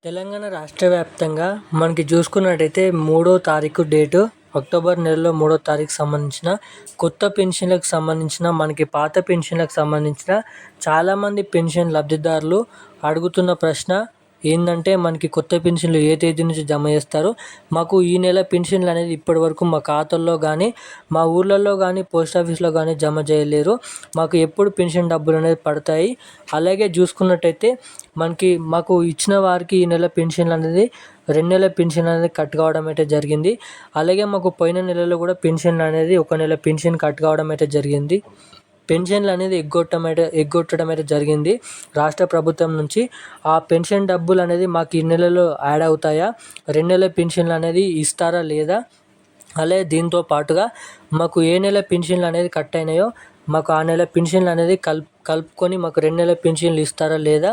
తెలంగాణ రాష్ట్ర వ్యాప్తంగా మనకి చూసుకున్నట్టయితే 3వ తారీఖు డేటు అక్టోబర్ నెలలో 3వ తారీఖు సంబంధించిన కొత్త పెన్షన్లకు సంబంధించిన మనకి పాత పెన్షన్లకు సంబంధించిన చాలామంది పెన్షన్ లబ్ధిదారులు అడుగుతున్న ప్రశ్న ఏంటంటే మనకి కొత్త పెన్షన్లు ఏ తేదీ నుంచి జమ చేస్తారు, మాకు ఈ నెల పెన్షన్లు అనేది ఇప్పటివరకు మా ఖాతాల్లో కానీ మా ఊర్లలో కానీ పోస్ట్ ఆఫీస్లో కానీ జమ చేయలేరు, మాకు ఎప్పుడు పెన్షన్ డబ్బులు అనేది పడతాయి. అలాగే చూసుకున్నట్టయితే మాకు ఇచ్చిన వారికి ఈ నెల పెన్షన్లు అనేది 2 నెలల పెన్షన్ అనేది కట్ కావడం అయితే జరిగింది. అలాగే మాకు పోయిన నెలలో కూడా పెన్షన్లు అనేది 1 నెల పెన్షన్ కట్ కావడం అయితే జరిగింది. పెన్షన్లు అనేది ఎగ్గొట్టడం అయితే జరిగింది రాష్ట్ర ప్రభుత్వం నుంచి. ఆ పెన్షన్ డబ్బులు అనేది మాకు ఈ నెలలో యాడ్ అవుతాయా, 2 నెలల పెన్షన్లు అనేది ఇస్తారా లేదా, అలాగే దీంతో పాటుగా మాకు ఏ నెల పెన్షన్లు అనేది కట్ అయినాయో మాకు ఆ నెల పెన్షన్లు అనేది కలుపుకొని మాకు 2 నెలల పెన్షన్లు ఇస్తారా లేదా,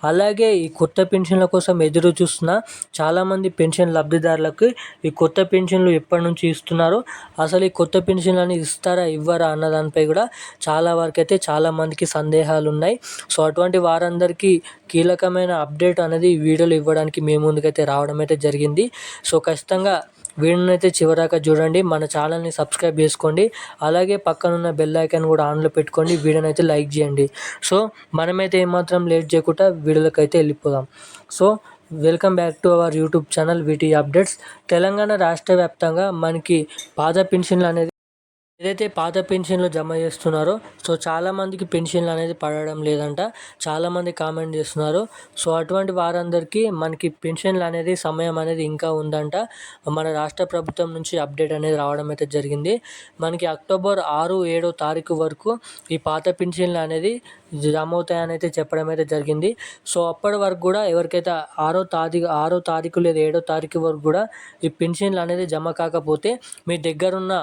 అలాగే ఈ కొత్త పెన్షన్ల కోసం ఎదురు చూస్తున్న చాలామంది పెన్షన్ లబ్ధిదారులకు ఈ కొత్త పెన్షన్లు ఎప్పటి నుంచి ఇస్తున్నారో, అసలు ఈ కొత్త పెన్షన్లు ఇస్తారా ఇవ్వరా అన్న దానిపై కూడా చాలా వరకు అయితే చాలామందికి సందేహాలు ఉన్నాయి. సో అటువంటి వారందరికీ కీలకమైన అప్డేట్ అనేది ఈ వీడియోలో ఇవ్వడానికి మేము ముందుకైతే రావడం అయితే జరిగింది. సో ఖచ్చితంగా వీడియోని అయితే చివరిదాకా చూడండి, మన ఛానల్ని సబ్స్క్రైబ్ చేసుకోండి, అలాగే పక్కనున్న బెల్ ఐకాన్ కూడా ఆన్లో పెట్టుకోండి, వీడియోని అయితే లైక్ చేయండి. సో మనమైతే ఏమాత్రం లేట్ చేయకుండా వీడియోలోకి అయితే వెళ్ళిపోదాం. So welcome back to our YouTube channel వీటీ updates. Telangana రాష్ట్ర వ్యాప్తంగా మనకి పాత పెన్షన్లు అనేది ఏదైతే పాత పెన్షన్లు జమ చేస్తున్నారో సో చాలామందికి పెన్షన్లు అనేది పడడం లేదంట, చాలామంది కామెంట్ చేస్తున్నారు. సో అటువంటి వారందరికీ మనకి పెన్షన్లు అనేది సమయం అనేది ఇంకా ఉందంట. మన రాష్ట్ర ప్రభుత్వం నుంచి అప్డేట్ అనేది రావడం అయితే జరిగింది. మనకి అక్టోబర్ 6, 7వ తారీఖు వరకు ఈ పాత పెన్షన్లు అనేది జమ అవుతాయని అయితే చెప్పడం అయితే జరిగింది. సో అప్పటి వరకు కూడా ఎవరికైతే 6వ తారీఖు లేదా 7వ తారీఖు వరకు కూడా ఈ పెన్షన్లు అనేది జమ కాకపోతే మీ దగ్గరున్న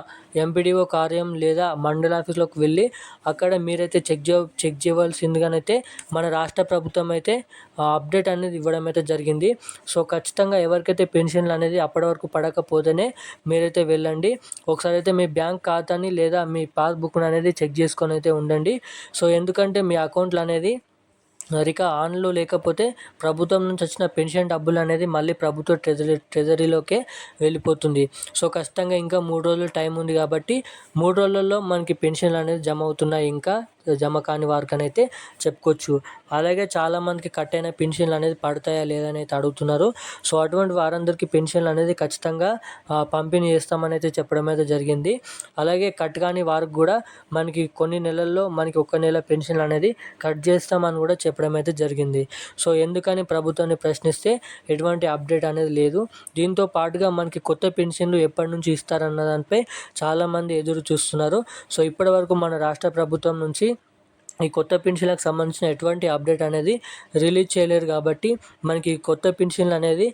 ఎంపీడీఓ కార్యాలయం లేదా మండల ఆఫీస్లోకి వెళ్ళి అక్కడ మీరైతే చెక్ చేయవలసిందిగానైతే మన రాష్ట్ర ప్రభుత్వం అయితే అప్డేట్ అనేది ఇవ్వడం అయితే జరిగింది. సో ఖచ్చితంగా ఎవరికైతే పెన్షన్లు అనేది అప్పటి వరకు పడకపోతేనే మీరైతే వెళ్ళండి, ఒకసారి అయితే మీ బ్యాంక్ ఖాతాని లేదా మీ పాస్బుక్ని అనేది చెక్ చేసుకొని అయితే ఉండండి. సో ఎందుకంటే మీ అకౌంట్లు అనేది ఇక ఆన్లో లేకపోతే ప్రభుత్వం నుంచి వచ్చిన పెన్షన్ డబ్బులు అనేది మళ్ళీ ప్రభుత్వ ట్రెజరీలోకే వెళ్ళిపోతుంది. సో ఖచ్చితంగా ఇంకా 3 రోజులు టైం ఉంది కాబట్టి 3 రోజులలో మనకి పెన్షన్లు అనేది జమ అవుతున్నాయి, ఇంకా జమ కాని వారికనైతే చెప్పుకోవచ్చు. అలాగే చాలామందికి కట్ అయిన పెన్షన్లు అనేది పడతాయా లేదని అయితే అడుగుతున్నారు. సో అటువంటి వారందరికీ పెన్షన్లు అనేది ఖచ్చితంగా పంపిణీ చేస్తామని అయితే చెప్పడం అయితే జరిగింది. అలాగే కట్ కాని వారికి కూడా మనకి కొన్ని నెలల్లో మనకి 1 నెల పెన్షన్లు అనేది కట్ చేస్తామని కూడా చెప్పడం అయితే జరిగింది. సో ఎందుకని ప్రభుత్వాన్ని ప్రశ్నిస్తే ఎటువంటి అప్డేట్ అనేది లేదు. దీంతో పాటుగా మనకి కొత్త పెన్షన్లు ఎప్పటి నుంచి ఇస్తారన్న దానిపై చాలామంది ఎదురు చూస్తున్నారు. సో ఇప్పటివరకు మన రాష్ట్ర ప్రభుత్వం నుంచి ఈ కొత్త పెన్షన్లకు సంబంధించిన ఎటువంటి అప్డేట్ అనేది రిలీజ్ చేయలేరు కాబట్టి మనకి కొత్త పెన్షన్లు అనేది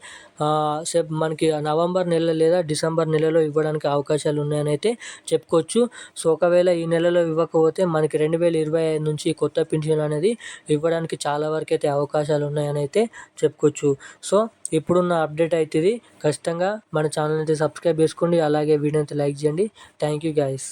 మనకి నవంబర్ నెల లేదా డిసెంబర్ నెలలో ఇవ్వడానికి అవకాశాలు ఉన్నాయని అయితే చెప్పుకోవచ్చు. సో ఒకవేళ ఈ నెలలో ఇవ్వకపోతే మనకి 2025 నుంచి కొత్త పెన్షన్లు అనేది ఇవ్వడానికి చాలా వరకు అయితే అవకాశాలు ఉన్నాయని అయితే చెప్పుకోవచ్చు. సో ఇప్పుడున్న అప్డేట్ అయితే ఇది. ఖచ్చితంగా మన ఛానల్ అయితే సబ్స్క్రైబ్ చేసుకోండి, అలాగే వీడియో అయితే లైక్ చేయండి. Thank you guys.